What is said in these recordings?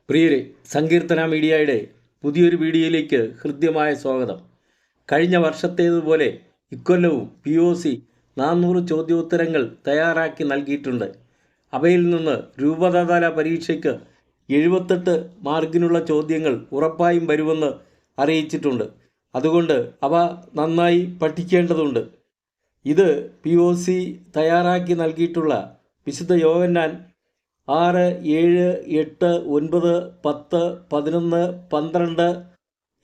പ്രിയരെ, സങ്കീർത്തന മീഡിയയുടെ പുതിയൊരു വീഡിയോയിലേക്ക് ഹൃദ്യമായ സ്വാഗതം. കഴിഞ്ഞ വർഷത്തേതുപോലെ ഇക്കൊല്ലവും POC 400 ചോദ്യോത്തരങ്ങൾ തയ്യാറാക്കി നൽകിയിട്ടുണ്ട്. അവയിൽ നിന്ന് രൂപതാതല പരീക്ഷയ്ക്ക് 78 മാർക്കിനുള്ള ചോദ്യങ്ങൾ ഉറപ്പായും വരുമെന്ന് അറിയിച്ചിട്ടുണ്ട്. അതുകൊണ്ട് അവ നന്നായി പഠിക്കേണ്ടതുണ്ട്. ഇത് POC തയ്യാറാക്കി നൽകിയിട്ടുള്ള വിശുദ്ധ യോഹന്നാൻ 6, 7, 8, 9, 10, 11, 12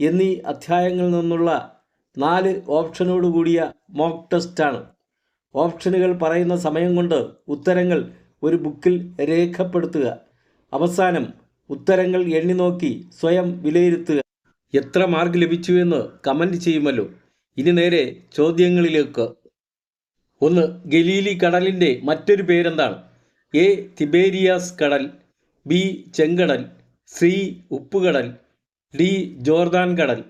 എന്നീ അധ്യായങ്ങളിൽ നിന്നുള്ള 4 ഓപ്ഷനോട് കൂടിയ മോക്ക് ടെസ്റ്റാണ്. ഓപ്ഷനുകൾ പറയുന്ന സമയം കൊണ്ട് ഉത്തരങ്ങൾ ഒരു ബുക്കിൽ രേഖപ്പെടുത്തുക. അവസാനം ഉത്തരങ്ങൾ എണ്ണി നോക്കി സ്വയം വിലയിരുത്തുക. എത്ര മാർക്ക് ലഭിച്ചു എന്ന് കമൻറ്റ് ചെയ്യുമല്ലോ. ഇനി നേരെ ചോദ്യങ്ങളിലേക്ക്. 1. ഗലീലി കടലിൻ്റെ മറ്റൊരു പേരെന്താണ്? A. തിബേരിയാസ് കടൽ, B. ചെങ്കടൽ, C. ഉപ്പുകടൽ, D. ജോർദാൻ കടൽ.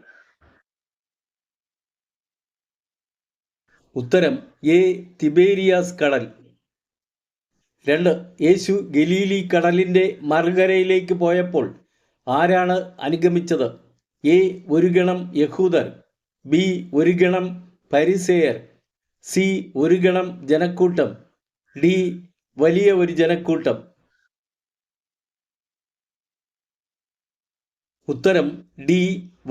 ഉത്തരം A. തിബേരിയാസ് കടൽ. 2. യേശു ഗലീലി കടലിൻ്റെ മറുകരയിലേക്ക് പോയപ്പോൾ ആരാണ് അനുഗമിച്ചത്? A. ഒരു ഗണം യഹൂദർ, B. ഒരു ഗണം ഫരിസേയർ, C. ഒരു ഗണം ജനക്കൂട്ടം, D. വലിയ ഒരു ജനക്കൂട്ടം. ഉത്തരം D.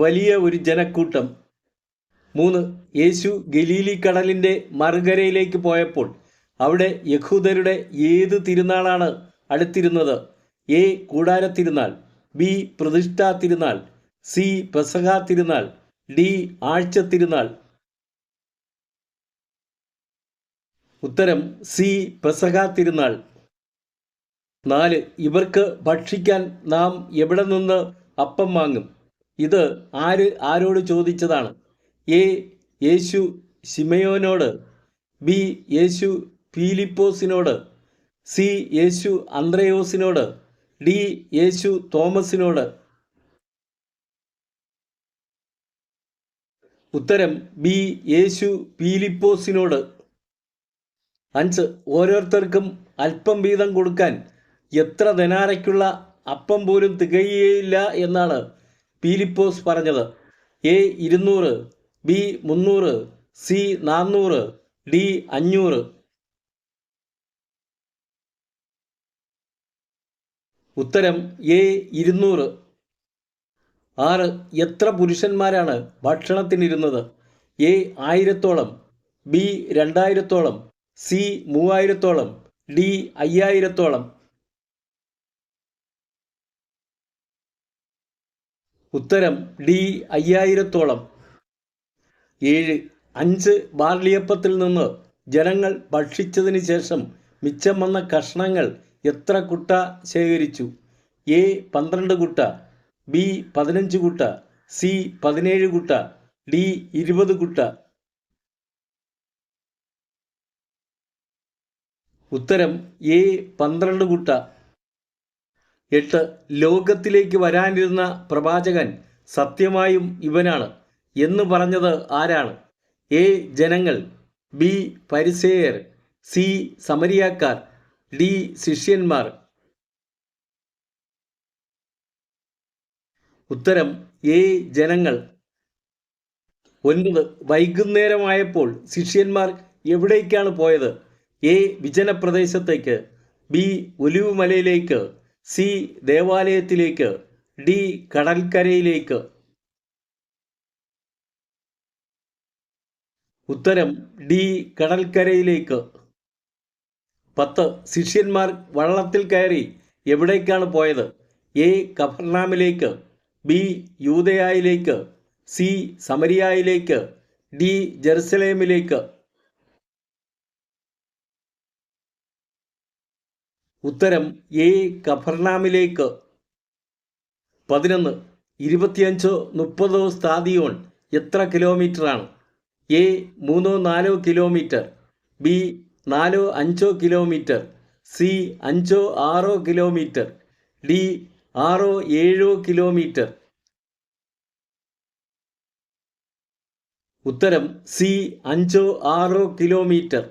വലിയ ഒരു ജനക്കൂട്ടം. 3. യേശു ഗലീലി കടലിൻ്റെ മറുകരയിലേക്ക് പോയപ്പോൾ അവിടെ യഹൂദരുടെ ഏത് തിരുനാളാണ് അടുത്തിരുന്നത്? A. കൂടാര Thirunal, B. പ്രതിഷ്ഠാ തിരുനാൾ, C. പെസഹ തിരുനാൾ, D. ആഴ്ച തിരുനാൾ. ഉത്തരം C. പെസഹ തിരുനാൾ. 4. ഇവർക്ക് ഭക്ഷിക്കാൻ നാം എവിടെ നിന്ന് അപ്പം വാങ്ങും? ഇത് ആരോട് ചോദിച്ചതാണ്? A. Yeshu ശിമയോനോട്, B. Yeshu ഫിലിപ്പോസിനോട്, C. Yeshu അന്ത്രയോസിനോട്, D. യേശു തോമസിനോട്. ഉത്തരം B. യേശു ഫിലിപ്പോസിനോട്. 5. ഓരോരുത്തർക്കും അല്പം വീതം കൊടുക്കാൻ എത്ര ദനാരയ്ക്കുള്ള അപ്പം പോലും തികയുകയില്ല എന്നാണ് ഫിലിപ്പോസ് പറഞ്ഞത്? A. 200, B. 300, C. 400, D. 500. ഉത്തരം A. 200. 6. എത്ര പുരുഷന്മാരാണ് ഭക്ഷണത്തിനിരുന്നത്? A. 1000-ഓളം, B. 2000-ഓളം, C. 3000-ഓളം, D. 5000-ഓളം. ഉത്തരം D. 5000-ഓളം. 7. 5 ബാർലിയപ്പത്തിൽ നിന്ന് ജനങ്ങൾ ഭക്ഷിച്ചതിന് ശേഷം മിച്ചം വന്ന കഷ്ണങ്ങൾ എത്ര കുട്ട ശേഖരിച്ചു? A. 12 കുട്ട, B. 15 കുട്ട, C. 17 കുട്ട, D. 20 കുട്ട. ഉത്തരം A. 12 കുട്ട. 8. ലോകത്തിലേക്ക് വരാനിരുന്ന പ്രവാചകൻ സത്യമായും ഇവനാണ് എന്ന് പറഞ്ഞത് ആരാണ്? A. ജനങ്ങൾ, B. ഫരിസേയർ, C. സമരിയാക്കാർ, D. ശിഷ്യന്മാർ. ഉത്തരം A. ജനങ്ങൾ. 9. വൈകുന്നേരമായപ്പോൾ ശിഷ്യന്മാർ എവിടേക്കാണ് പോയത്? A. വിജനപ്രദേശത്തേക്ക്, B. ഒലിവ് മലയിലേക്ക്, C. ദേവാലയത്തിലേക്ക്, D. കടൽക്കരയിലേക്ക്. ഉത്തരം D. കടൽക്കരയിലേക്ക്. 10. ശിഷ്യന്മാർ വള്ളത്തിൽ കയറി എവിടേക്കാണ് പോയത്? A. കഫർനാമിലേക്ക്, B. യൂദയായിലേക്ക്, C. സമരിയായിലേക്ക്, D. ജെറുസലേമിലേക്ക്. ഉത്തരം A. കഫർനാമിലേക്ക്. 11. 25-30 സ്ഥാദിയോൺ എത്ര കിലോമീറ്ററാണ്? A. 3-4 kilometre, B. 4-5 kilometre, C. 5-6 kilometre, D. 6-7 kilometre. ഉത്തരം C. 5-6 കിലോമീറ്റർ.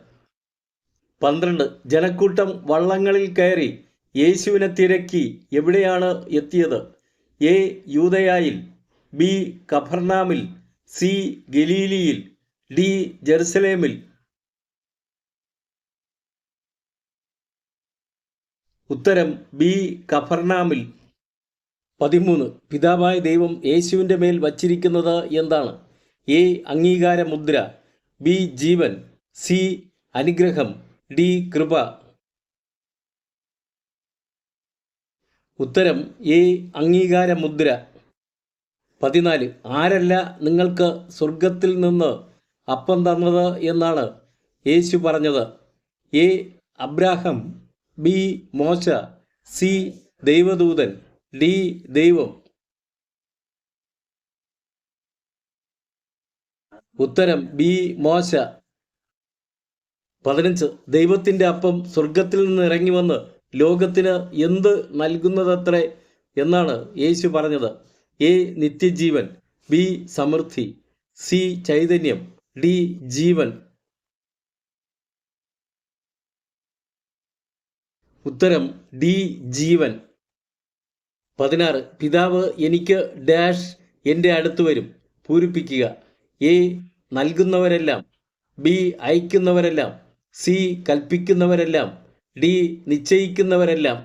12. ജനക്കൂട്ടം വള്ളങ്ങളിൽ കയറി യേശുവിനെ തിരക്കി എവിടെയാണ് എത്തിയത്? എ യൂദയായിൽ, ബി കഫർനാമിൽ, സി ഗലീലിയിൽ, ഡി ജെറുസലേമിൽ. ഉത്തരം ബി കഫർനാമിൽ. 13. പിതാവായ ദൈവം യേശുവിൻ്റെ മേൽ വച്ചിരിക്കുന്നത് എന്താണ്? എ അംഗീകാര മുദ്ര, ബി ജീവൻ, സി അനുഗ്രഹം, ഡി കൃപ. ഉത്തരം എ അംഗീകാര മുദ്ര. 14. ആരല്ല നിങ്ങൾക്ക് സ്വർഗത്തിൽ നിന്ന് അപ്പം തന്നത് എന്നാണ് യേശു പറഞ്ഞത്? എ അബ്രാഹം, ബി മോശ, സി ദൈവദൂതൻ, ഡി ദൈവം. ഉത്തരം ബി മോശ. 15. ദൈവത്തിൻ്റെ അപ്പം സ്വർഗത്തിൽ നിന്ന് ഇറങ്ങി വന്ന് ലോകത്തിന് എന്ത് നൽകുന്നതത്രേ എന്നാണ് യേശു പറഞ്ഞത്? എ നിത്യജീവൻ, ബി സമൃദ്ധി, സി ചൈതന്യം, ഡി ജീവൻ. ഉത്തരം ഡി ജീവൻ. 16. പിതാവ് എനിക്ക് ഡാഷ് എൻ്റെ അടുത്ത് വരും, പൂരിപ്പിക്കുക. എ നൽകുന്നവരെല്ലാം, ബി അയക്കുന്നവരെല്ലാം, സി കൽപ്പിക്കുന്നവരെല്ലാം, ഡി നിശ്ചയിക്കുന്നവരെല്ലാം.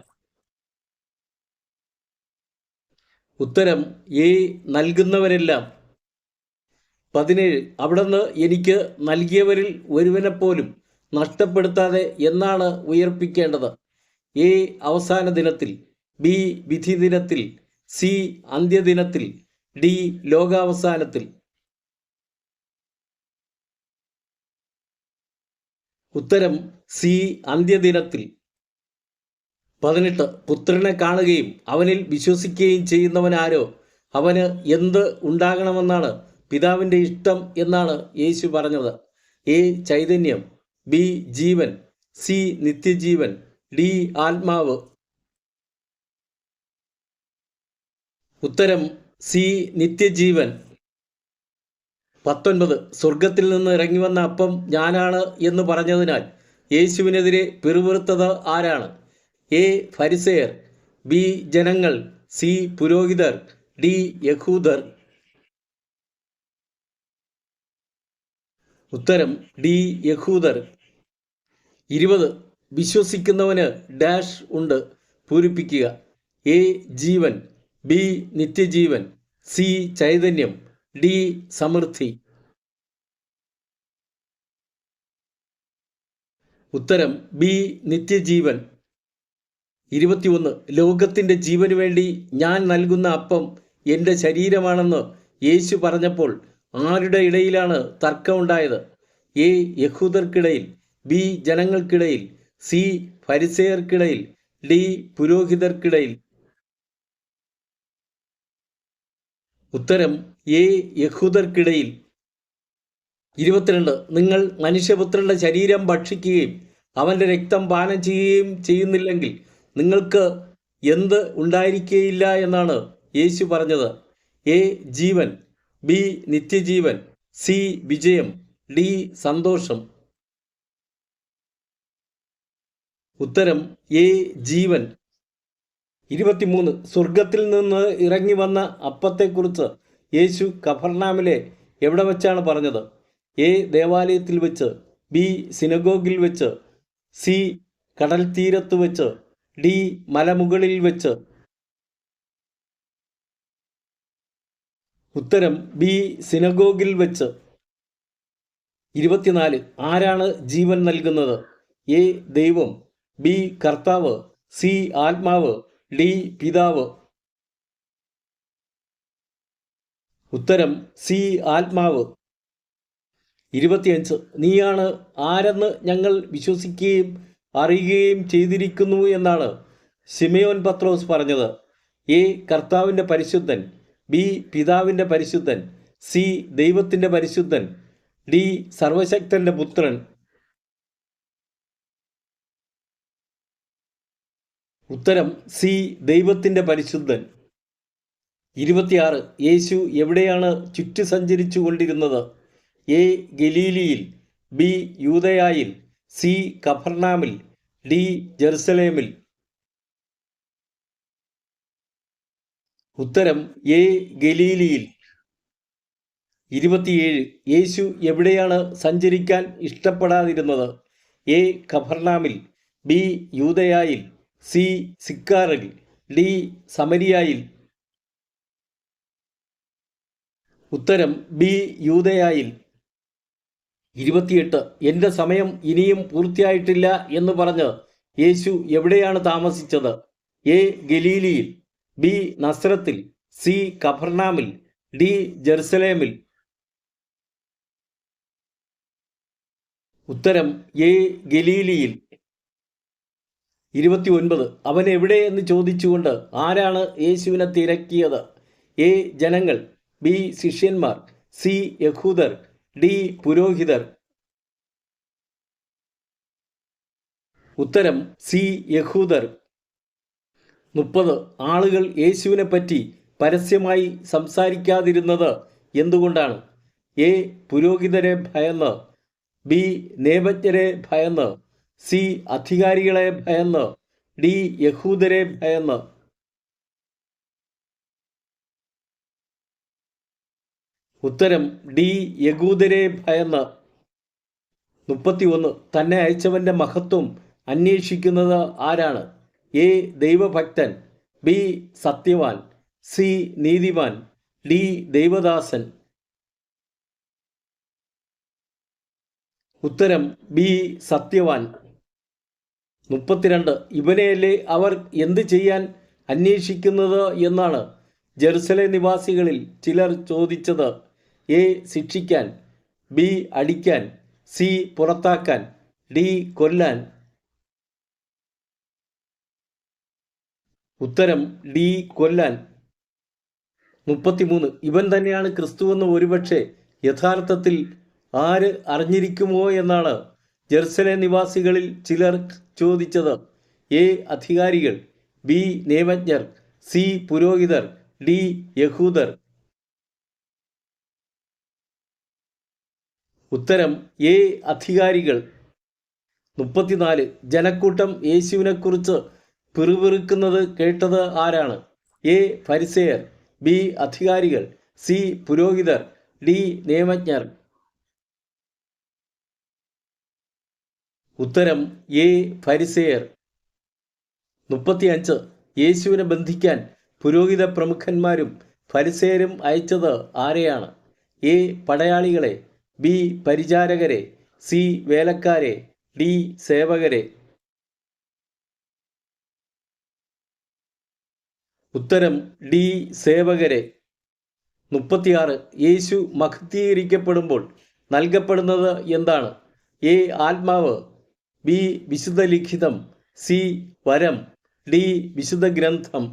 ഉത്തരം എ നൽകുന്നവരെല്ലാം. 17. അവിടുന്ന് എനിക്ക് നൽകിയവരിൽ ഒരുവനെപ്പോലും നഷ്ടപ്പെടുത്താതെ എന്നാണ് ഉയർപ്പിക്കേണ്ടത്? എ അവസാന ദിനത്തിൽ, ബി വിധി ദിനത്തിൽ, സി അന്ത്യദിനത്തിൽ, ഡി ലോകാവസാനത്തിൽ. ഉത്തരം സി അന്ത്യദിനത്തിൽ. 18. പുത്രനെ കാണുകയും അവനിൽ വിശ്വസിക്കുകയും ചെയ്യുന്നവനാരോ അവന് എന്ത് ഉണ്ടാകണമെന്നാണ് പിതാവിൻ്റെ ഇഷ്ടം എന്നാണ് യേശു പറഞ്ഞത്? എ ചൈതന്യം, ബി ജീവൻ, സി നിത്യജീവൻ, ഡി ആത്മാവ്. ഉത്തരം സി നിത്യജീവൻ. 19. സ്വർഗത്തിൽ നിന്ന് ഇറങ്ങി വന്ന അപ്പം ഞാനാണ് എന്ന് പറഞ്ഞതിനാൽ യേശുവിനെതിരെ പിറുപിറുത്തത് ആരാണ്? എ ഫരിസേയർ, ബി ജനങ്ങൾ, സി പുരോഹിതർ, ഡി യഹൂദർ. ഉത്തരം ഡി യഹൂദർ. 20. വിശ്വസിക്കുന്നവന് ഡാഷ് ഉണ്ട്, പൂരിപ്പിക്കുക. എ ജീവൻ, ബി നിത്യജീവൻ, സി ചൈതന്യം, ഡി സമൃദ്ധി. ഉത്തരം ബി നിത്യജീവൻ. 21. ലോകത്തിൻ്റെ ജീവന് വേണ്ടി ഞാൻ നൽകുന്ന അപ്പം എൻ്റെ ശരീരമാണെന്ന് യേശു പറഞ്ഞപ്പോൾ ആരുടെ ഇടയിലാണ് തർക്കമുണ്ടായത്? എ യഹൂദർക്കിടയിൽ, ബി ജനങ്ങൾക്കിടയിൽ, സി ഫരിസേയർക്കിടയിൽ, ഡി പുരോഹിതർക്കിടയിൽ. ഉത്തരം എ യഹൂദർക്കിടയിൽ. 22. നിങ്ങൾ മനുഷ്യപുത്രൻ്റെ ശരീരം ഭക്ഷിക്കുകയും അവൻ്റെ രക്തം പാനം ചെയ്യുകയും ചെയ്യുന്നില്ലെങ്കിൽ നിങ്ങൾക്ക് എന്ത് ഉണ്ടായിരിക്കുകയില്ല എന്നാണ് യേശു പറഞ്ഞത്? എ ജീവൻ, ബി നിത്യജീവൻ, സി വിജയം, ഡി സന്തോഷം. ഉത്തരം എ ജീവൻ. 23. സ്വർഗത്തിൽ നിന്ന് ഇറങ്ങി വന്ന അപ്പത്തെക്കുറിച്ച് യേശു കഫർനാമിലെ എവിടെ വെച്ചാണ് പറഞ്ഞത്? എ ദേവാലയത്തിൽ വെച്ച്, ബി സിനഗോഗിൽ വെച്ച്, സി കടൽ തീരത്ത് വെച്ച്, ഡി മലമുകളിൽ വെച്ച്. ഉത്തരം ബി സിനഗോഗിൽ വെച്ച്. 24. ആരാണ് ജീവൻ നൽകുന്നത്? എ ദൈവം, ബി കർത്താവ്, സി ആത്മാവ്, ഡി പിതാവ്. ഉത്തരം സി ആത്മാവ്. 25. നീയാണ് ആരെന്ന് ഞങ്ങൾ വിശ്വസിക്കുകയും അറിയുകയും ചെയ്തിരിക്കുന്നു എന്നാണ് ശിമയോൻ പത്രോസ് പറഞ്ഞത്? എ കർത്താവിൻ്റെ പരിശുദ്ധൻ, ബി പിതാവിൻ്റെ പരിശുദ്ധൻ, സി ദൈവത്തിൻ്റെ പരിശുദ്ധൻ, ഡി സർവശക്തൻ്റെ പുത്രൻ. ഉത്തരം സി ദൈവത്തിൻ്റെ പരിശുദ്ധൻ. 26. യേശു എവിടെയാണ് ചുറ്റി സഞ്ചരിച്ചു കൊണ്ടിരുന്നത്? എ ഗലീലിയിൽ, ബി യൂദയായിൽ, സി കഫർനാമിൽ, ഡി ജെറുസലേമിൽ. ഉത്തരം എ ഗലീലിയിൽ. 27. യേശു എവിടെയാണ് സഞ്ചരിക്കാൻ ഇഷ്ടപ്പെടാതിരുന്നത്? എ കഫർനാമിൽ, ബി യൂദയായിൽ, സി സിക്കാറിൽ, ഡി സമരിയായിൽ. ഉത്തരം ബി യൂദയായിൽ. 28. എൻ്റെ സമയം ഇനിയും പൂർത്തിയായിട്ടില്ല എന്ന് പറഞ്ഞ് യേശു എവിടെയാണ് താമസിച്ചത്? എ ഗലീലിയിൽ, ബി നസ്രത്തിൽ, സി കഫർനാമിൽ, ഡി ജെറുസലേമിൽ. ഉത്തരം എ ഗലീലിയിൽ. 29. അവൻ എവിടെ എന്ന് ചോദിച്ചുകൊണ്ട് ആരാണ് യേശുവിനെ തിരക്കിയത്? എ ജനങ്ങൾ, ബി ശിഷ്യന്മാർ, സി യഹൂദർ, ഡി പുരോഹിതർ. ഉത്തരം സി യഹൂദർ. 30. ആളുകൾ യേശുവിനെ പറ്റി പരസ്യമായി സംസാരിക്കാതിരുന്നത് എന്തുകൊണ്ടാണ്? എ പുരോഹിതരെ ഭയന്ന്, ബി നിയമജ്ഞരെ ഭയന്ന്, സി അധികാരികളെ ഭയന്ന്, ഡി യഹൂദരെ ഭയന്ന്. ഉത്തരം ഡി യഹൂദരെ ഭയന്ന്. 31. തന്നെ അയച്ചവന്റെ മഹത്വം അന്വേഷിക്കുന്നത് ആരാണ്? എ ദൈവഭക്തൻ, ബി സത്യവാൻ, സി നീതിമാൻ, ഡി ദൈവദാസൻ. ഉത്തരം ബി സത്യവാൻ. 32. ഇവനെയല്ലേ അവർ എന്ത് ചെയ്യാൻ അന്വേഷിക്കുന്നത് എന്നാണ് ജെറുസലേം നിവാസികളിൽ ചിലർ ചോദിച്ചത്? എ ശിക്ഷിക്കാൻ, ബി അടിക്കാൻ, സി പുറത്താക്കാൻ, ഡി കൊല്ലാൻ. ഉത്തരം ഡി കൊല്ലാൻ. 33. ഇവൻ തന്നെയാണ് ക്രിസ്തുവെന്ന് ഒരുപക്ഷെ യഥാർത്ഥത്തിൽ ആര് അറിഞ്ഞിരിക്കുമോ എന്നാണ് ജെറുസലേം നിവാസികളിൽ ചിലർ ചോദിച്ചത്? എ അധികാരികൾ, ബി നിയമജ്ഞർ, സി പുരോഹിതർ, ഡി യഹൂദർ. ഉത്തരം എ അധികാരികൾ. 34. ജനക്കൂട്ടം യേശുവിനെക്കുറിച്ച് പിറുപിറുക്കുന്നത് കേട്ടത് ആരാണ്? എ ഫരിസേയർ, ബി അധികാരികൾ, സി പുരോഹിതർ, ഡി നിയമജ്ഞർ. ഉത്തരം എ ഫരിസേയർ. 35. യേശുവിനെ ബന്ധിക്കാൻ പുരോഹിത പ്രമുഖന്മാരും ഫരിസേയരും അയച്ചത് ആരെയാണ്? എ പടയാളികളെ, ബി പരിചാരകരെ, സി വേലക്കാരെ, ഡി സേവകരെ. ഉത്തരം ഡി സേവകരെ. 36. യേശു മഹത്വീകരിക്കപ്പെടുമ്പോൾ നൽകപ്പെടുന്നത് എന്താണ്? എ ആത്മാവ്, ബി വിശുദ്ധ ലിഖിതം, സി വരം, ഡി വിശുദ്ധ ഗ്രന്ഥം.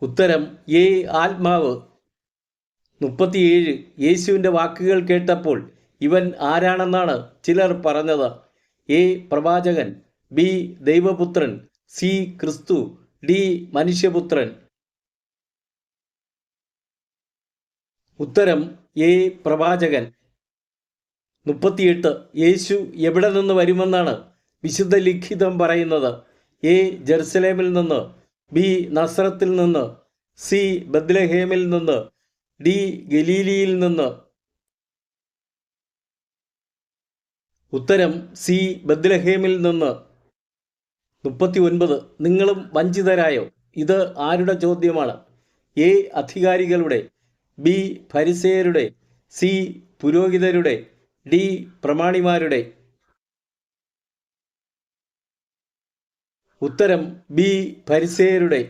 ഉത്തരം എ ആത്മാവ്. 37. യേശുവിൻ്റെ വാക്കുകൾ കേട്ടപ്പോൾ ഇവൻ ആരാണെന്നാണ് ചിലർ പറഞ്ഞത്? എ പ്രവാചകൻ, ബി ദൈവപുത്രൻ, സി ക്രിസ്തു, ഡി മനുഷ്യപുത്രൻ. ഉത്തരം എ പ്രവാചകൻ. 38. യേശു എവിടെ നിന്ന് വരുമെന്നാണ് വിശുദ്ധ ലിഖിതം പറയുന്നത്? എ ജെറുസലേമിൽ നിന്ന്, ബി നസ്രത്തിൽ നിന്ന്, സി ബത്ലഹേമിൽ നിന്ന്, ഡി ഗലീലിയിൽ നിന്ന്. ഉത്തരം സി ബത്ലഹേമിൽ നിന്ന്. 39. നിങ്ങളും വഞ്ചിതരായോ? ഇത് ആരുടെ ചോദ്യമാണ്? എ അധികാരികളുടെ, ബി ഫരിസേയരുടെ, സി പുരോഹിതരുടെ, ഡി പ്രമാണിമാരുടെ. ഉത്തരം ബി ഫരിസേയരുടെ.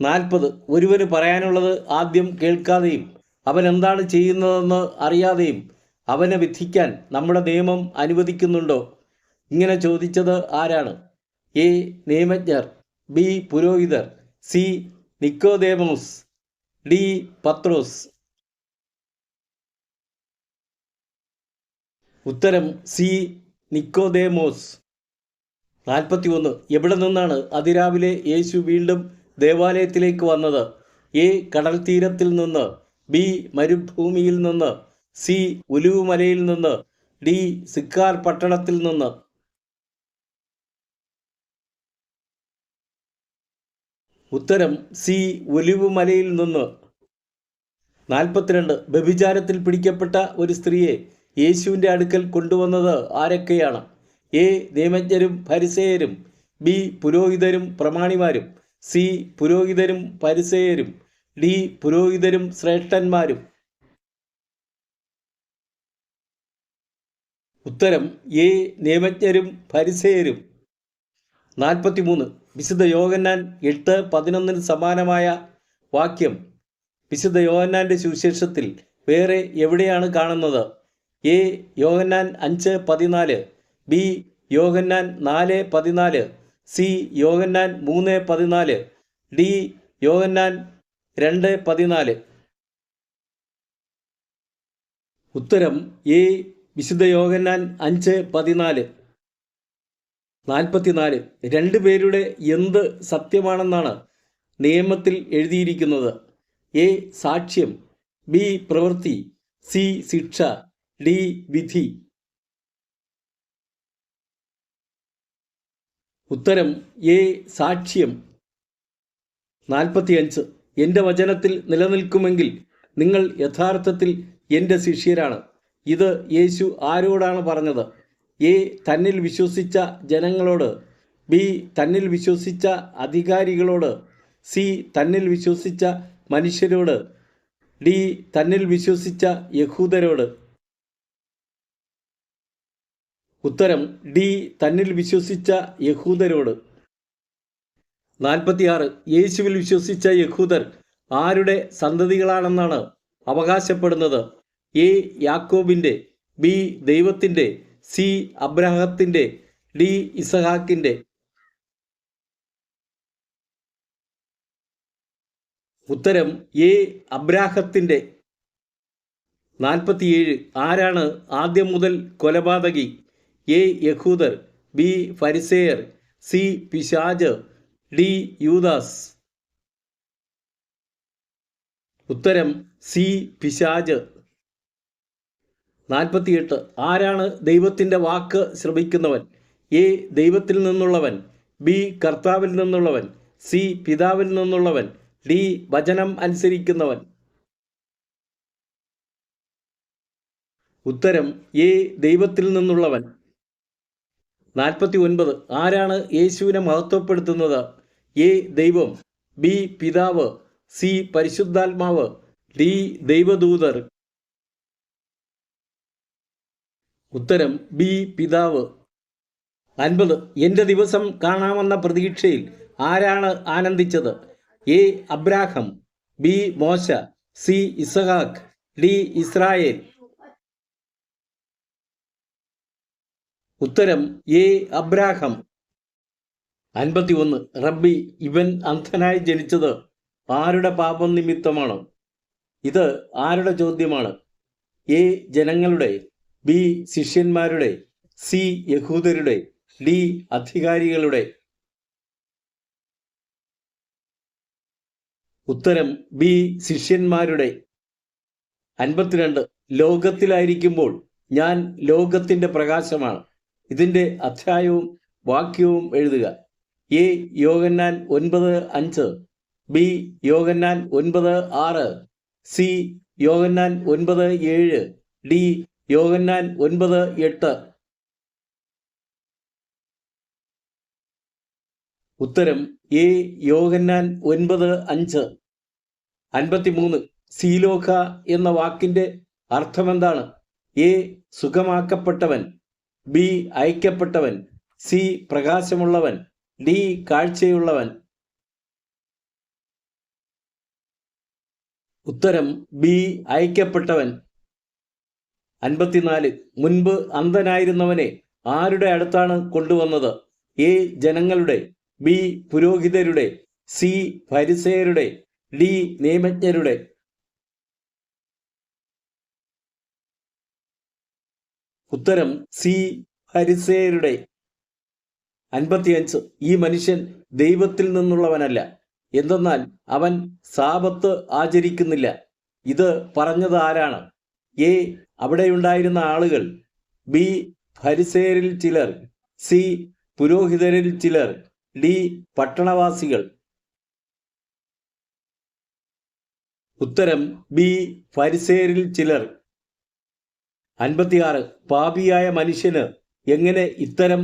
40. ഒരുവന് പറയാനുള്ളത് ആദ്യം കേൾക്കാതെയും അവൻ എന്താണ് ചെയ്യുന്നതെന്ന് അറിയാതെയും അവനെ വിധിക്കാൻ നമ്മുടെ നിയമം അനുവദിക്കുന്നുണ്ടോ? ഇങ്ങനെ ചോദിച്ചത് ആരാണ്? എ നിയമജ്ഞർ, ബി പുരോഹിതർ, സി നിക്കോദേമോസ്, ഡി പത്രോസ്. ഉത്തരം സി നിക്കോദേമോസ്. 41. എവിടെ നിന്നാണ് അതിരാവിലെ യേശു വീണ്ടും ദേവാലയത്തിലേക്ക് വന്നത്? എ കടൽ തീരത്തിൽ നിന്ന്, ബി മരുഭൂമിയിൽ നിന്ന്, സി ഒലിവുമലയിൽ നിന്ന്, ഡി സിക്കാർ പട്ടണത്തിൽ നിന്ന്. ഉത്തരം സി. ഒലിവുമലയിൽ നിന്ന്. 42. വ്യഭിചാരത്തിൽ പിടിക്കപ്പെട്ട ഒരു സ്ത്രീയെ യേശുവിൻ്റെ അടുക്കൽ കൊണ്ടുവന്നത് ആരൊക്കെയാണ്? എ. നിയമജ്ഞരും ഫരിസേയരും. ബി. പുരോഹിതരും പ്രമാണിമാരും. സി. പുരോഹിതരും ഫരിസേയരും. ഡി. പുരോഹിതരും ശ്രേഷ്ഠന്മാരും. ഉത്തരം എ. നിയമജ്ഞരും ഫരിസേയരും. 43. വിശുദ്ധ യോഹന്നാൻ 8:11 സമാനമായ വാക്യം വിശുദ്ധ യോഹന്നാൻ്റെ സുവിശേഷത്തിൽ വേറെ എവിടെയാണ് കാണുന്നത്? എ. യോഹന്നാൻ 5:14. ബി. യോഹന്നാൻ 4:14. സി. യോഹന്നാൻ 3:14. ഡി. യോഹന്നാൻ 2:14. ഉത്തരം എ. വിശുദ്ധ യോഹന്നാൻ 5:14. 44. രണ്ടുപേരുടെ എന്ത് സത്യമാണെന്നാണ് നിയമത്തിൽ എഴുതിയിരിക്കുന്നത്? എ. സാക്ഷ്യം. ബി. പ്രവൃത്തി. സി. ശിക്ഷ. ഡി. വിധി. ഉത്തരം എ. സാക്ഷ്യം. 45. എൻ്റെ വചനത്തിൽ നിലനിൽക്കുമെങ്കിൽ നിങ്ങൾ യഥാർത്ഥത്തിൽ എൻ്റെ ശിഷ്യരാണ്. ഇത് യേശു ആരോടാണ് പറഞ്ഞത്? എ. തന്നിൽ വിശ്വസിച്ച ജനങ്ങളോട്. ബി. തന്നിൽ വിശ്വസിച്ച അധികാരികളോട്. സി. തന്നിൽ വിശ്വസിച്ച മനുഷ്യരോട്. ഡി. തന്നിൽ വിശ്വസിച്ച യഹൂദരോട്. ഉത്തരം ഡി. തന്നിൽ വിശ്വസിച്ച യഹൂദരോട്. 46. യേശുവിൽ വിശ്വസിച്ച യഹൂദർ ആരുടെ സന്തതികളാണെന്നാണ് അവകാശപ്പെടുന്നത്? എ. യാക്കോബിൻ്റെ. ബി. ദൈവത്തിൻ്റെ. സി. അബ്രാഹത്തിൻ്റെ. ഡി. ഇസഹാക്കിൻ്റെ. ഉത്തരം എ. അബ്രാഹത്തിൻ്റെ. 47. ആരാണ് ആദ്യം മുതൽ കൊലപാതകി? എ. യഹൂദർ. ബി. ഫരിസേയർ. സി. പിശാച്. ഡി. യൂദാസ്. ഉത്തരം സി. പിശാച്. 48. ആരാണ് ദൈവത്തിൻ്റെ വാക്ക് ശ്രവിക്കുന്നവൻ? എ. ദൈവത്തിൽ നിന്നുള്ളവൻ. ബി. കർത്താവിൽ നിന്നുള്ളവൻ. സി. പിതാവിൽ നിന്നുള്ളവൻ. ഡി. വചനം അനുസരിക്കുന്നവൻ. ഉത്തരം എ. ദൈവത്തിൽ നിന്നുള്ളവൻ. 49. ആരാണ് യേശുവിനെ മഹത്വപ്പെടുത്തുന്നത്? എ. ദൈവം. ബി. പിതാവ്. സി. പരിശുദ്ധാത്മാവ്. ഡി. ദൈവദൂതർ. ഉത്തരം ബി. പിതാവ്. 50. എൻ്റെ ദിവസം കാണാമെന്ന പ്രതീക്ഷയിൽ ആരാണ് ആനന്ദിച്ചത്? എ. അബ്രാഹം. ബി. മോശ. സി. ഇസഹാക്ക്. ഡി. ഇസ്രായേൽ. ഉത്തരം എ. അബ്രാഹം. 51. റബ്ബി, ഇവൻ അന്ധനായി ജനിച്ചത് ആരുടെ പാപം നിമിത്തമാണ്? ഇത് ആരുടെ ചോദ്യമാണ്? എ. ജനങ്ങളുടെ. ബി. ശിഷ്യന്മാരുടെ. സി. യഹൂദരുടെ. ഡി. അധികാരികളുടെ. ഉത്തരം ബി. ശിഷ്യന്മാരുടെ. 52. ലോകത്തിലായിരിക്കുമ്പോൾ ഞാൻ ലോകത്തിൻ്റെ പ്രകാശമാണ്. ഇതിൻ്റെ അധ്യായവും വാക്യവും എഴുതുക. എ. യോഹന്നാൻ 9:5. ബി. യോഹന്നാൻ 9:6. സി. യോഹന്നാൻ 9:7. ഡി. യോഹന്നാൻ 9:8. ഉത്തരം എ. യോഹന്നാൻ 9:5. 53. സീലോഖ എന്ന വാക്കിൻ്റെ അർത്ഥമെന്താണ്? എ. സുഖമാക്കപ്പെട്ടവൻ. ബി. അയക്കപ്പെട്ടവൻ. സി. പ്രകാശമുള്ളവൻ. ഡി. കാഴ്ചയുള്ളവൻ. ഉത്തരം ബി. അയക്കപ്പെട്ടവൻ. 54. മുൻപ് അന്ധനായിരുന്നവനെ ആരുടെ അടുത്താണ് കൊണ്ടുവന്നത്? എ. ജനങ്ങളുടെ. ബി. പുരോഹിതരുടെ. സി. ഫരിസേയരുടെ. ഡി. നിയമജ്ഞരുടെ. ഉത്തരം സി. ഫരിസേയരുടെ. 55. ഈ മനുഷ്യൻ ദൈവത്തിൽ നിന്നുള്ളവനല്ല, എന്തെന്നാൽ അവൻ സാബത്ത് ആചരിക്കുന്നില്ല. ഇത് പറഞ്ഞത് ആരാണ്? എ. അവിടെയുണ്ടായിരുന്ന ആളുകൾ. ബി. ഫരിസേയരിൽ ചിലർ. സി. പുരോഹിതരിൽ ചിലർ. ഡി. പട്ടണവാസികൾ. ഉത്തരം ബി ഫരിസേയരിൽ ചിലർ. 56 പാപിയായ മനുഷ്യന് എങ്ങനെ ഇത്തരം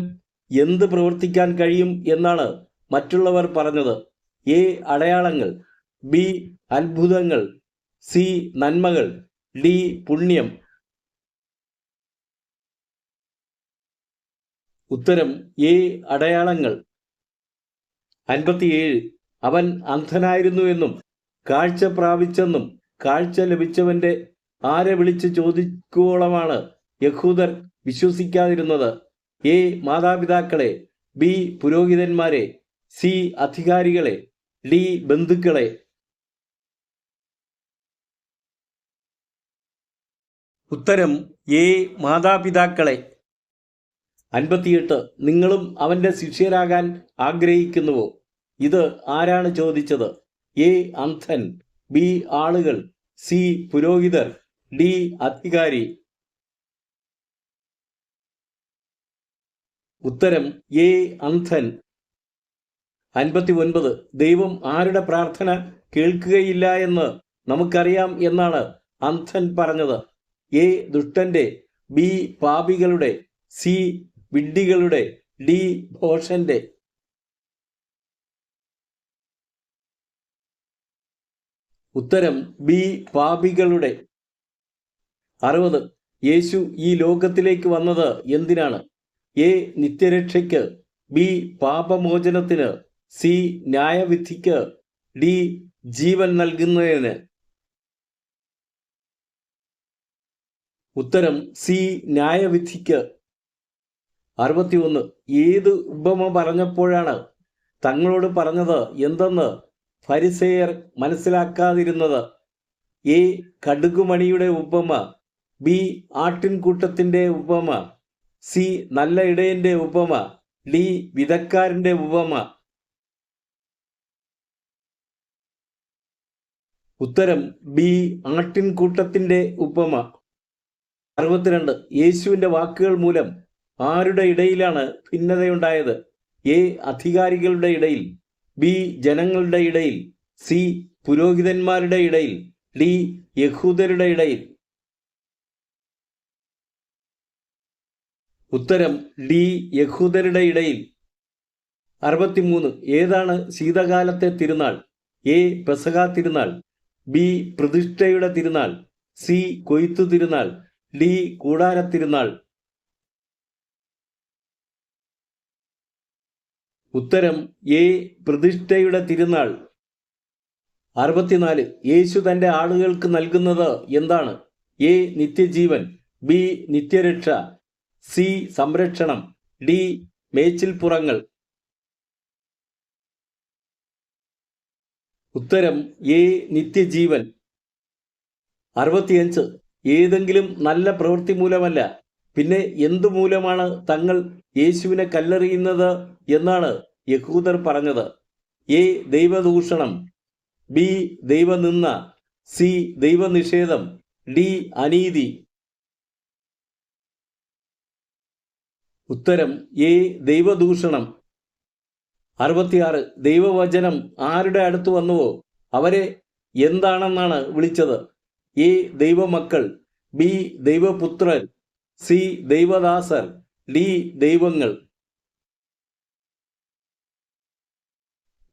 എന്ത് പ്രവർത്തിക്കാൻ കഴിയും എന്നാണ് മറ്റുള്ളവർ പറഞ്ഞത്? എ അടയാളങ്ങൾ, ബി അത്ഭുതങ്ങൾ, സി നന്മകൾ, ഡി പുണ്യം. ഉത്തരം എ അടയാളങ്ങൾ. 57 അവൻ അന്ധനായിരുന്നുവെന്നും കാഴ്ച പ്രാപിച്ചെന്നും കാഴ്ച ലഭിച്ചവന്റെ ആരെ വിളിച്ച് ചോദിക്കുവോളമാണ് യഹൂദർ വിശ്വസിക്കാതിരുന്നത്? എ മാതാപിതാക്കളെ, ബി പുരോഹിതന്മാരെ, സി അധികാരികളെ, ഡി ബന്ധുക്കളെ. ഉത്തരം എ മാതാപിതാക്കളെ. 58 നിങ്ങളും അവന്റെ ശിഷ്യരാകാൻ ആഗ്രഹിക്കുന്നുവോ? ഇത് ആരാണ് ചോദിച്ചത്? എ അന്ധൻ, ബി ആളുകൾ, സി പുരോഹിതർ, ഡി അധികാരി. ഉത്തരം എ അന്ധൻ. 59 ദൈവം ആരുടെ പ്രാർത്ഥന കേൾക്കുകയില്ല എന്ന് നമുക്കറിയാം എന്നാണ് അന്ധൻ പറഞ്ഞത്? എ ദുഷ്ടന്റെ, ബി പാപികളുടെ, സി വിഡ്ഢികളുടെ, ഡി ഭോഷന്റെ. ഉത്തരം ബി പാപികളുടെ. 60 യേശു ഈ ലോകത്തിലേക്ക് വന്നത് എന്തിനാണ്? എ നിത്യരക്ഷയ്ക്ക്, ബി പാപമോചനത്തിന്, സി ന്യായവിധിക്ക്, ഡി ജീവൻ നൽകുന്നതിന്. ഉത്തരം സി ന്യായവിധിക്ക്. 61 ഏത് ഉപമ പറഞ്ഞപ്പോഴാണ് തങ്ങളോട് പറഞ്ഞത് എന്തെന്ന് ഫരിസേയർ മനസ്സിലാക്കാതിരുന്നത്? എ കടുകുമണിയുടെ ഉപമ, ബി ആട്ടിൻകൂട്ടത്തിന്റെ ഉപമ, സി നല്ല ഇടയന്റെ ഉപമ, ഡി വിതക്കാരന്റെ ഉപമ. ഉത്തരം ബി ആട്ടിൻകൂട്ടത്തിന്റെ ഉപമ. 62 യേശുവിന്റെ വാക്കുകൾ മൂലം ആരുടെ ഇടയിലാണ് ഭിന്നതയുണ്ടായത്? എ അധികാരികളുടെ ഇടയിൽ, ബി ജനങ്ങളുടെ ഇടയിൽ, സി പുരോഹിതന്മാരുടെ ഇടയിൽ, ഡി യഹൂദരുടെ ഇടയിൽ. ഉത്തരം ഡി യഹൂദരുടെ ഇടയിൽ. 63 ഏതാണ് ശീതകാലത്തെ തിരുനാൾ? A Pesaha Thirunal, B പ്രതിഷ്ഠയുടെ Thirunal, C കൊയ്ത്തു Thirunal, D കൂടാര തിരുനാൾ. ഉത്തരം എ പ്രതിഷ്ഠയുടെ തിരുനാൾ. 64 യേശു തന്റെ ആളുകൾക്ക് നൽകുന്നത് എന്താണ്? എ നിത്യജീവൻ, ബി നിത്യരക്ഷ, സി സംരക്ഷണം, ഡി മേച്ചിൽപ്പുറങ്ങൾ. ഉത്തരം എ നിത്യജീവൻ. 65 ഏതെങ്കിലും നല്ല പ്രവൃത്തി മൂലമല്ല പിന്നെ എന്തു മൂലമാണ് തങ്ങൾ യേശുവിനെ കല്ലെറിയുന്നത് എന്നാണ് യഹൂദർ പറഞ്ഞത്? എ ദൈവദൂഷണം, ബി ദൈവനിന്ദ, സി ദൈവനിഷേധം, ഡി അനീതി. ഉത്തരം എ ദൈവദൂഷണം. 66 ദൈവവചനം ആരുടെ അടുത്ത് വന്നുവോ അവരെ എന്താണെന്നാണ് വിളിച്ചത്? എ ദൈവമക്കൾ, ബി ദൈവപുത്രർ, സി ദൈവദാസർ, ഡി ദൈവങ്ങൾ.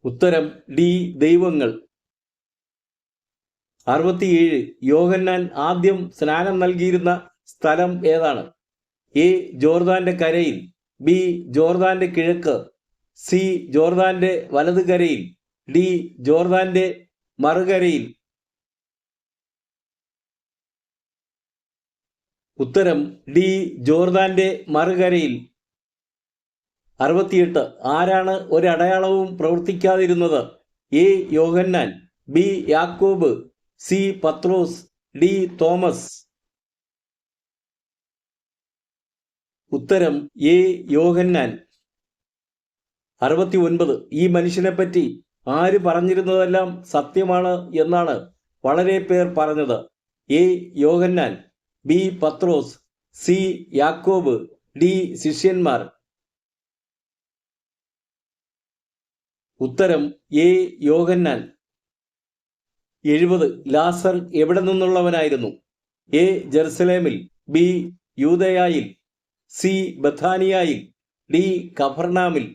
ഉത്തരം ഡി ദൈവങ്ങൾ. 67 യോഹന്നാൻ ആദ്യം സ്നാനം നൽകിയിരുന്ന സ്ഥലം ഏതാണ്? എ ജോർദാന്റെ കരയിൽ, ബി ജോർദാന്റെ കിഴക്ക്, സി ജോർദാന്റെ വലത് കരയിൽ, ഡി ജോർദാന്റെ മറുകരയിൽ. ഉത്തരം ഡി ജോർദാന്റെ മറുകരയിൽ. 68 ആരാണ് ഒരടയാളവും പ്രവർത്തിക്കാതിരുന്നത്? എ യോഹന്നാൻ, ബി യാക്കോബ്, സി പത്രോസ്, ഡി തോമസ്. ഉത്തരം എ യോഹന്നാൻ. 69 ഈ മനുഷ്യനെപ്പറ്റി ആര് പറഞ്ഞിരുന്നതെല്ലാം സത്യമാണ് എന്നാണ് വളരെ പേർ പറഞ്ഞത്? A Yohannan, B Pathros, C Yakkob, D ശിഷ്യന്മാർ. ഉത്തരം എ യോഹന്നാൻ. 70 ലാസർ എവിടെ നിന്നുള്ളവനായിരുന്നു? എ ജെറുസലേമിൽ, ബി യൂദയായിൽ, സി ബഥാനിയായിൽ, ഡി കഫർനാമിൽ.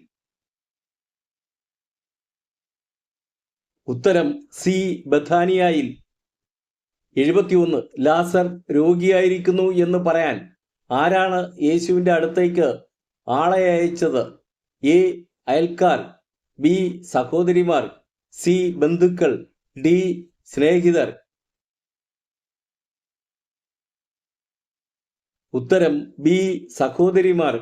ഉത്തരം സി ബഥാനിയായിൽ. 71 ലാസർ രോഗിയായിരിക്കുന്നു എന്ന് പറയാൻ ആരാണ് യേശുവിൻ്റെ അടുത്തേക്ക് ആളെ അയച്ചത്? എ അയൽക്കാർ, ബി സഹോദരിമാർ, സി ബന്ധുക്കൾ, ഡി സ്നേഹിതർ. ഉത്തരം ബി സഹോദരിമാർ.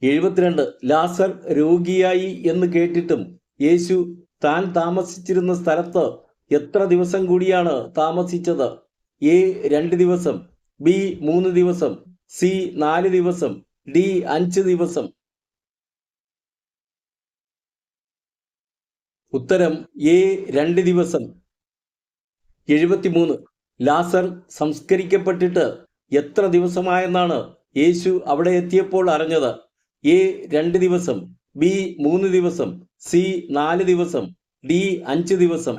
72 ലാസർ രോഗിയായി എന്ന് കേട്ടിട്ടും യേശു താൻ താമസിച്ചിരുന്ന സ്ഥലത്ത് എത്ര ദിവസം കൂടിയാണ് താമസിച്ചത്? എ 2 ദിവസം, ബി 3 ദിവസം, സി 4 ദിവസം, ഡി 5 ദിവസം. ഉത്തരം എ 2 ദിവസം. 73 ലാസർ സംസ്കരിക്കപ്പെട്ടിട്ട് എത്ര ദിവസമായെന്നാണ് യേശു അവിടെ എത്തിയപ്പോൾ അറിഞ്ഞത്? എ 2 ദിവസം, ബി 3 ദിവസം, സി 4 ദിവസം, ഡി 5 ദിവസം.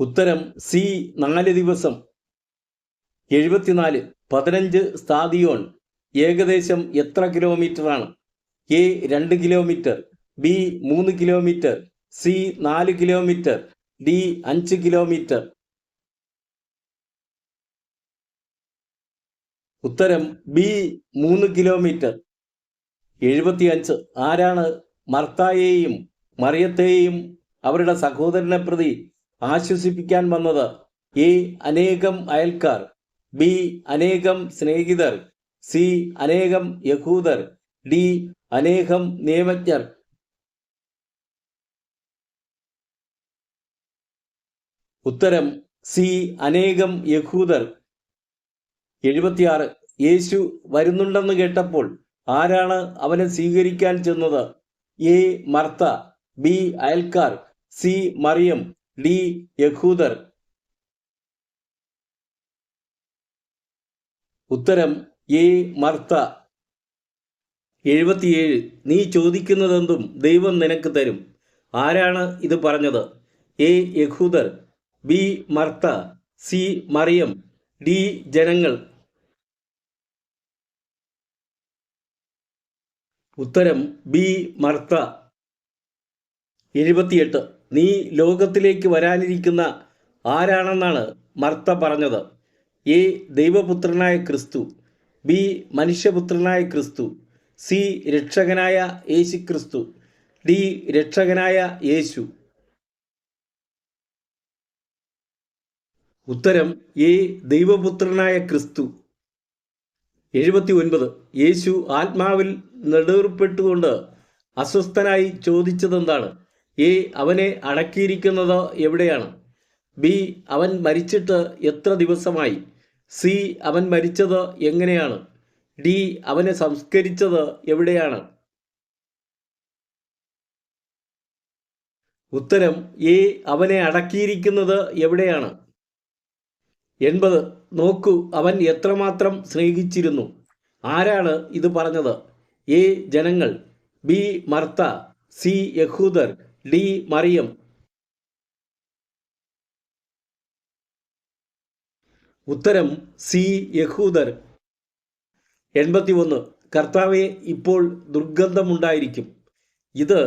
ഉത്തരം സി 4 ദിവസം. 74 15 സ്താദിയോൻ ഏകദേശം എത്ര കിലോമീറ്ററാണ്? A 2 kilometre, B 3 kilometre, C 4 kilometre, D 5 kilometre. ഉത്തരം ബി 3 കിലോമീറ്റർ. 75 ആരാണ് മർത്തായെയും മറിയത്തെയും അവരുടെ സഹോദരനെ പ്രതി ആശ്വസിപ്പിക്കാൻ വന്നത്? എ അനേകം അയൽക്കാർ, ബി അനേകം സ്നേഹിതർ, സി അനേകം യഹൂദർ, ഡി അനേകം നിയമജ്ഞർ. ഉത്തരം സി അനേകം യഹൂദർ. 76 യേശു വരുന്നുണ്ടെന്ന് കേട്ടപ്പോൾ ആരാണ് അവനെ സ്വീകരിക്കാൻ ചെന്നത്? എ മർത്ത, ബി അയൽക്കാർ, സി മറിയം, ഡി യഹൂദർ. ഉത്തരം എ മർത്ത. 77 നീ ചോദിക്കുന്നതെന്തും ദൈവം നിനക്ക് തരും. ആരാണ് ഇത് പറഞ്ഞത്? എ യഹൂദർ, B Martha, C Mariyam, D ജനങ്ങൾ. ഉത്തരം ബി മർത്ത. 78 നീ ലോകത്തിലേക്ക് വരാനിരിക്കുന്ന ആരാണെന്നാണ് മർത്ത പറഞ്ഞത്? എ ദൈവപുത്രനായ ക്രിസ്തു, ബി മനുഷ്യപുത്രനായ ക്രിസ്തു, സി രക്ഷകനായ യേശു ക്രിസ്തു, ഡി രക്ഷകനായ യേശു. ഉത്തരം എ ദൈവപുത്രനായ ക്രിസ്തു. 79 യേശു ആത്മാവിൽ നെടുവേർപ്പെട്ടുകൊണ്ട് അസ്വസ്ഥനായി ചോദിച്ചതെന്താണ്? എ അവനെ അടക്കിയിരിക്കുന്നത് എവിടെയാണ്, ബി അവൻ മരിച്ചിട്ട് എത്ര ദിവസമായി, സി അവൻ മരിച്ചത് എങ്ങനെയാണ്, ഡി അവനെ സംസ്കരിച്ചത് എവിടെയാണ്. ഉത്തരം എ അവനെ അടക്കിയിരിക്കുന്നത് എവിടെയാണ്. 80 നോക്കൂ അവൻ എത്രമാത്രം സ്നേഹിച്ചിരുന്നു. ആരാണ് ഇത് പറഞ്ഞത്? എ ജനങ്ങൾ, ബി മർത്ത, സി യഹൂദർ, ഡി മറിയം. ഉത്തരം സി യഹൂദർ. 81 കർത്താവെ ഇപ്പോൾ ദുർഗന്ധമുണ്ടായിരിക്കും. ഇത്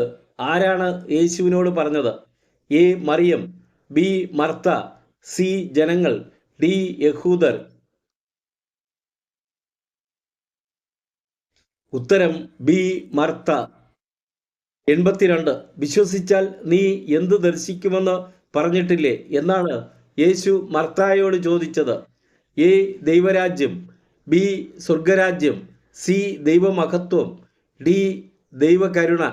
ആരാണ് യേശുവിനോട് പറഞ്ഞത്? A Mariyam, B Martha, C ജനങ്ങൾ, ഡി യഹൂദർ. ഉത്തരം ബി മർത്ത. 82 വിശ്വസിച്ചാൽ നീ എന്ത് ദർശിക്കുമെന്ന് പറഞ്ഞിട്ടില്ലേ എന്നാണ് യേശു മർത്തായോട് ചോദിച്ചത്? എ ദൈവരാജ്യം, ബി സ്വർഗരാജ്യം, സി ദൈവമഹത്വം, ഡി ദൈവകരുണ.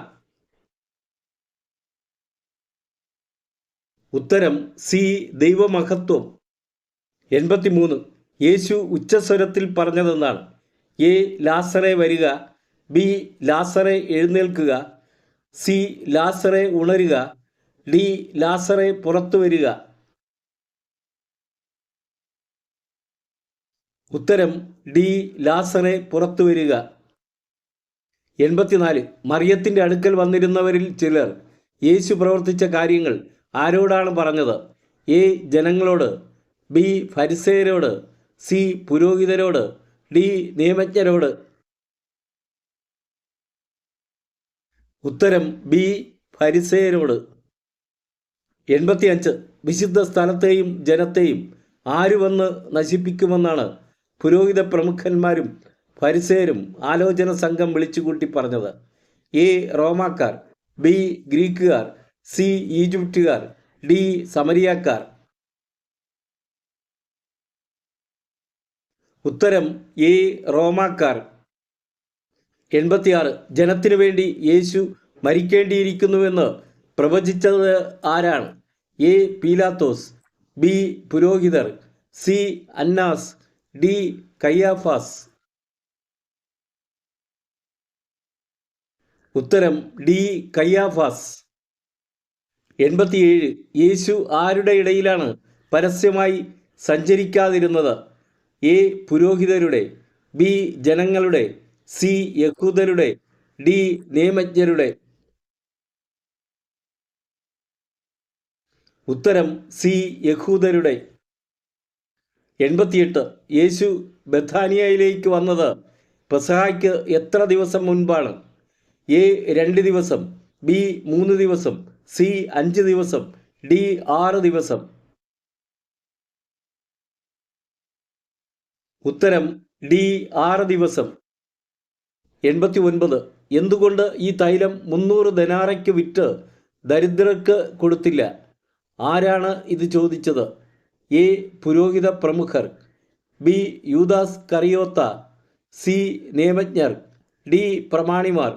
ഉത്തരം സി ദൈവമഹത്വം. 83 യേശു ഉച്ചസ്വരത്തിൽ പറഞ്ഞതെന്നാണ്? എ ലാസറെ വരിക, ബി ലാസറെ എഴുന്നേൽക്കുക, സി ലാസറെ ഉണരുക, ഡി ലാസറെ പുറത്തു വരിക. ഉത്തരം ഡി ലാസറെ പുറത്തു വരിക. 84 മറിയത്തിൻ്റെ അടുക്കൽ വന്നിരുന്നവരിൽ ചിലർ യേശു പ്രവർത്തിച്ച കാര്യങ്ങൾ ആരോടാണ് പറഞ്ഞത്? എ ജനങ്ങളോട്, ബി ഫരിസേയരോട്, സി പുരോഹിതരോട്, ഡി നിയമജ്ഞരോട്? ഉത്തരം ബി ഫരിസേയരോട്. 85. വിശുദ്ധ സ്ഥലത്തെയും ജനത്തെയും ആര് വന്ന് നശിപ്പിക്കുമെന്നാണ് പുരോഹിത പ്രമുഖന്മാരും ഫരിസേയരും ആലോചന സംഘം വിളിച്ചുകൂട്ടി പറഞ്ഞത്? എ റോമാക്കാർ, ബി ഗ്രീക്കുകാർ, സി ഈജിപ്തുകാർ, ഡി സമരിയാക്കാർ? ഉത്തരം എ റോമാക്കാർ. 86. ജനത്തിനു വേണ്ടി യേശു മരിക്കേണ്ടിയിരിക്കുന്നുവെന്ന് പ്രവചിച്ചത് ആരാണ്? എ പീലാത്തോസ്, ബി പുരോഹിതർ, സി അന്നാസ്, ഡി കയ്യാഫാസ്? ഉത്തരം ഡി കയ്യാഫാസ്. 87. യേശു ആരുടെ ഇടയിലാണ് പരസ്യമായി സഞ്ചരിക്കാതിരുന്നത്? എ പുരോഹിതരുടെ, ബി ജനങ്ങളുടെ, സി യഹൂദരുടെ, ഡി നിയമജ്ഞരുടെ? ഉത്തരം സി യഹൂദരുടെ. 88. യേശു ബഥാനിയയിലേക്ക് വന്നത് പെസഹായ്ക്ക് എത്ര ദിവസം മുൻപാണ്? എ 2 ദിവസം, ബി 3 ദിവസം, സി 5 ദിവസം, ഡി 6 ദിവസം? ഉത്തരം ഡി 6 ദിവസം. 89. എന്തുകൊണ്ട് ഈ തൈലം 300 ദനാറയ്ക്ക് വിറ്റ് ദരിദ്രർക്ക് കൊടുത്തില്ല? ആരാണ് ഇത് ചോദിച്ചത്? എ പുരോഹിത പ്രമുഖർ, ബി യൂദാസ് കറിയോത്ത, സി നിയമജ്ഞർ, ഡി പ്രമാണിമാർ?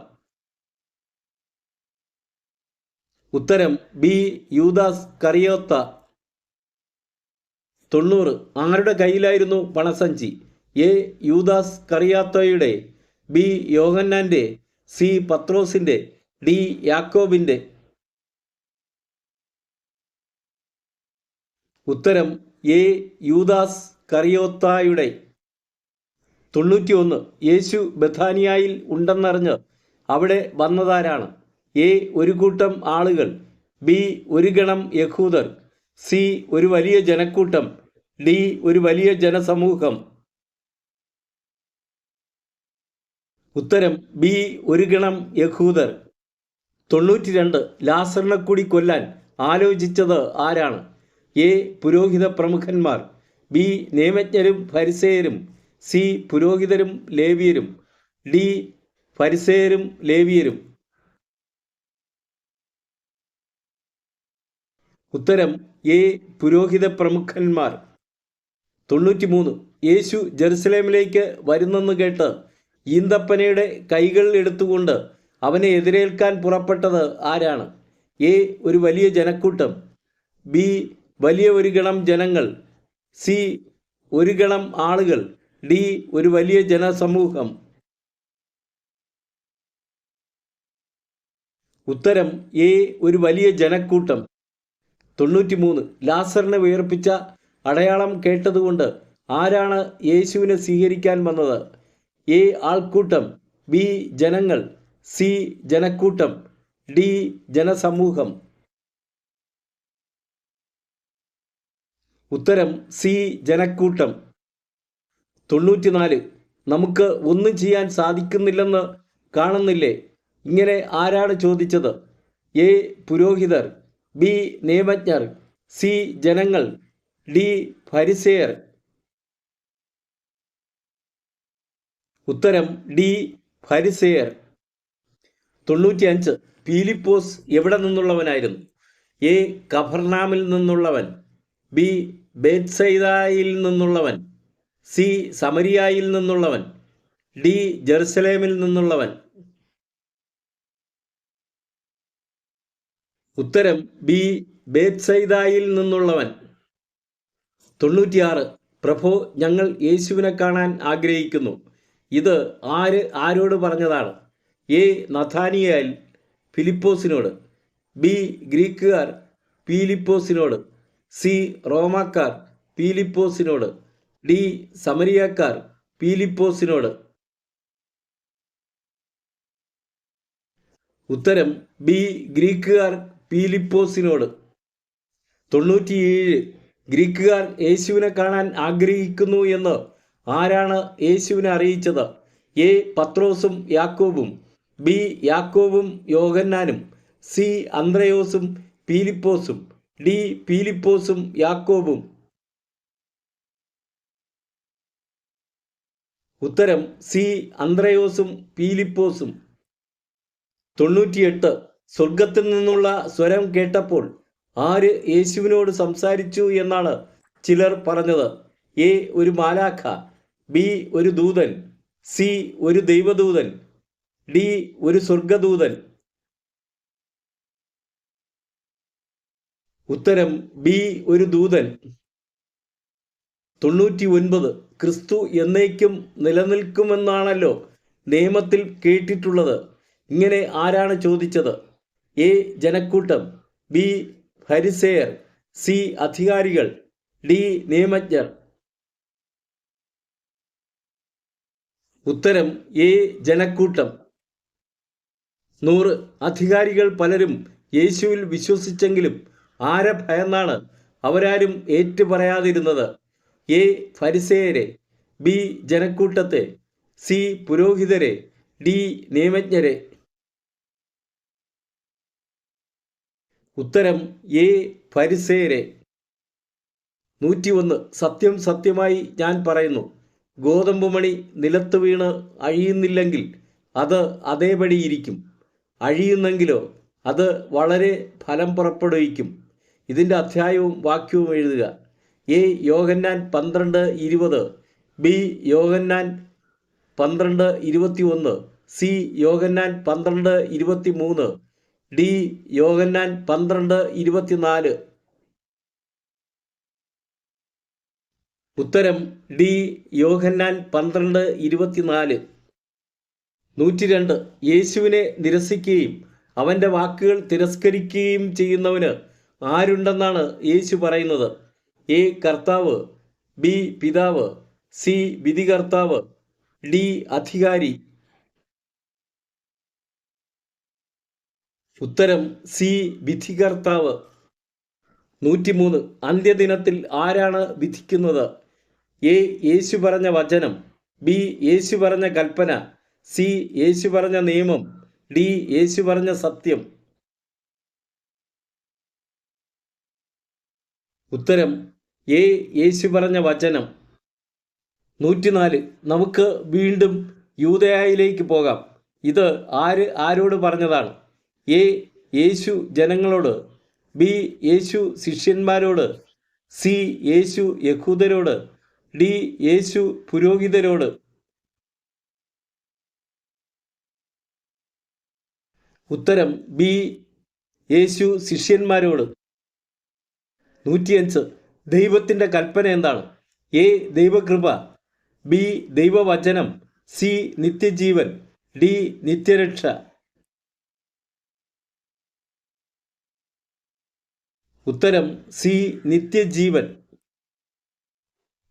ഉത്തരം ബി യൂദാസ് കറിയോത്ത. 90. ആരുടെ കയ്യിലായിരുന്നു പണസഞ്ചി? എ യൂദാസ് കറിയാത്തോയുടെ, ബി യോഹന്നാൻ്റെ, സി പത്രോസിൻ്റെ, ഡി യാക്കോബിൻ്റെ? ഉത്തരം എ യൂദാസ് കറിയോത്തായുടെ. 91. യേശു ബഥാനിയായിൽ ഉണ്ടെന്നറിഞ്ഞ് അവിടെ വന്നതാരാണ്? എ ഒരു കൂട്ടം ആളുകൾ, ബി ഒരു ഗണം യഹൂദർ, സി ഒരു വലിയ ജനക്കൂട്ടം, ഡി ഒരു വലിയ ജനസമൂഹം? ഉത്തരം ബി ഒരു ഗണം യഹൂദർ. 92. ലാസറിനെ കൂടി കൊല്ലാൻ ആലോചിച്ചത് ആരാണ്? എ പുരോഹിത പ്രമുഖന്മാർ, ബി നിയമജ്ഞരും ഫരിസേയരും, സി പുരോഹിതരും ലേവിയരും, ഡി ഫരിസേയരും ലേവിയരും? ഉത്തരം എ പുരോഹിത പ്രമുഖന്മാർ. 93. യേശു ജെറുസലേമിലേക്ക് വരുന്നെന്ന് കേട്ട് ഈന്തപ്പനയുടെ കൈകൾ എടുത്തുകൊണ്ട് അവനെ എതിരേൽക്കാൻ പുറപ്പെട്ടത് ആരാണ്? എ ഒരു വലിയ ജനക്കൂട്ടം, ബി വലിയ ഒരു ഗണം ജനങ്ങൾ, സി ഒരു ഗണം ആളുകൾ, ഡി ഒരു വലിയ ജനസമൂഹം? ഉത്തരം എ ഒരു വലിയ ജനക്കൂട്ടം. 93. ലാസറിനെ ഉയർപ്പിച്ച അടയാളം കേട്ടതുകൊണ്ട് ആരാണ് യേശുവിനെ സ്വീകരിക്കാൻ വന്നത്? എ ആൾക്കൂട്ടം, ബി ജനങ്ങൾ, സി ജനക്കൂട്ടം, ഡി ജനസമൂഹം? ഉത്തരം സി ജനക്കൂട്ടം. 94. നമുക്ക് ഒന്നും ചെയ്യാൻ സാധിക്കുന്നില്ലെന്ന് കാണുന്നില്ലേ? ഇങ്ങനെ ആരാണ് ചോദിച്ചത്? എ പുരോഹിതർ, ബി നിയമജ്ഞർ, സി ജനങ്ങൾ, ഡി ഫരിസേയർ? ഉത്തരം ഡി ഫരിസേയർ. 95. ഫിലിപ്പോസ് എവിടെ നിന്നുള്ളവനായിരുന്നു? എ കഫർനാമിൽ നിന്നുള്ളവൻ, ബി ബേത്സയിദായിൽ നിന്നുള്ളവൻ, സി സമരിയായിൽ നിന്നുള്ളവൻ, ഡി ജെറുസലേമിൽ നിന്നുള്ളവൻ? ഉത്തരം ബി ബേത്സയിദായിൽ നിന്നുള്ളവൻ. 96. പ്രഭോ, ഞങ്ങൾ യേശുവിനെ കാണാൻ ആഗ്രഹിക്കുന്നു. ഇത് ആരോട് പറഞ്ഞതാണ്? എ നഥാനിയേൽ ഫിലിപ്പോസിനോട്, ബി ഗ്രീക്കുകാർ ഫിലിപ്പോസിനോട്, സി റോമാക്കാർ ഫിലിപ്പോസിനോട്, ഡി സമരിയാക്കാർ ഫിലിപ്പോസിനോട്? ഉത്തരം ബി ഗ്രീക്കുകാർ പീലിപ്പോസിനോട്. 97 ഗ്രീക്കുകാർ യേശുവിനെ കാണാൻ ആഗ്രഹിക്കുന്നു എന്ന് ആരാണ് യേശുവിനെ അറിയിച്ചത്? എ പത്രോസും യാക്കോബും, ബി യാക്കോബും യോഹന്നാനും, സി അന്ത്രയോസും പീലിപ്പോസും, ഡി പീലിപ്പോസും യാക്കോബും. ഉത്തരം സി അന്ത്രയോസും പീലിപ്പോസും. 98 സ്വർഗത്തിൽ നിന്നുള്ള സ്വരം കേട്ടപ്പോൾ ആര് യേശുവിനോട് സംസാരിച്ചു എന്നാണ് ചിലർ പറഞ്ഞത്? എ ഒരു മാലാഖ, ബി ഒരു ദൂതൻ, സി ഒരു ദൈവദൂതൻ, ഡി ഒരു സ്വർഗദൂതൻ. ഉത്തരം ബി ഒരു ദൂതൻ. 99 ക്രിസ്തു എന്നേക്കും നിലനിൽക്കുമെന്നാണല്ലോ നിയമത്തിൽ കേട്ടിട്ടുള്ളത്. ഇങ്ങനെ ആരാണ് ചോദിച്ചത്? എ ജനക്കൂട്ടം, ബി ഫരിസേയർ, സി അധികാരികൾ, ഡി നിയമജ്ഞർ. ഉത്തരം എ ജനക്കൂട്ടം. 100 അധികാരികൾ പലരും യേശുവിൽ വിശ്വസിച്ചെങ്കിലും ആരെ ഭയന്നാണ് അവരാരും ഏറ്റുപറയാതിരുന്നത്? എ ഫരിസേയരെ, ബി ജനക്കൂട്ടത്തെ, സി പുരോഹിതരെ, ഡി നിയമജ്ഞരെ. ഉത്തരം എ ഫരിസേയരെ. 101 സത്യം സത്യമായി ഞാൻ പറയുന്നു, ഗോതമ്പ് മണി നിലത്ത് വീണ് അഴിയുന്നില്ലെങ്കിൽ അത് അതേപടിയിരിക്കും, അഴിയുന്നെങ്കിലോ അത് വളരെ ഫലം പുറപ്പെടുവിക്കും. ഇതിൻ്റെ അധ്യായവും വാക്യവും എഴുതുക. എ യോഹന്നാൻ 12:20, ബി യോഹന്നാൻ 12:21, സി യോഹന്നാൻ 12:23, ഡി യോഹന്നാൻ 12:24. ഉത്തരം ഡി യോഹന്നാൻ 12:24. 102 യേശുവിനെ നിരസിക്കുകയും അവൻ്റെ വാക്കുകൾ തിരസ്കരിക്കുകയും ചെയ്യുന്നവന് ആരുണ്ടെന്നാണ് യേശു പറയുന്നത്? എ കർത്താവ്, ബി പിതാവ്, സി വിധികർത്താവ്, ഡി അധികാരി. ഉത്തരം സി വിധികർത്താവ്. 103 അന്ത്യദിനത്തിൽ ആരാണ് വിധിക്കുന്നത്? എ യേശു പറഞ്ഞ വചനം, ബി യേശു പറഞ്ഞ കൽപ്പന, സി യേശു പറഞ്ഞ നിയമം, ഡി യേശു പറഞ്ഞ സത്യം. ഉത്തരം എ യേശു പറഞ്ഞ വചനം. 104 നമുക്ക് വീണ്ടും യൂദയായിലേക്ക് പോകാം. ഇത് ആരോട് പറഞ്ഞതാണ്? എ യേശു ജനങ്ങളോട്, ബി യേശു ശിഷ്യന്മാരോട്, സി യേശു യഹൂദരോട്, ഡി യേശു പുരോഹിതരോട്. ഉത്തരം ബി യേശു ശിഷ്യന്മാരോട്. 105 ദൈവത്തിൻ്റെ കൽപ്പന എന്താണ്? എ ദൈവകൃപ, ബി ദൈവവചനം, സി നിത്യജീവൻ, ഡി നിത്യരക്ഷ. ഉത്തരം സി നിത്യജീവൻ.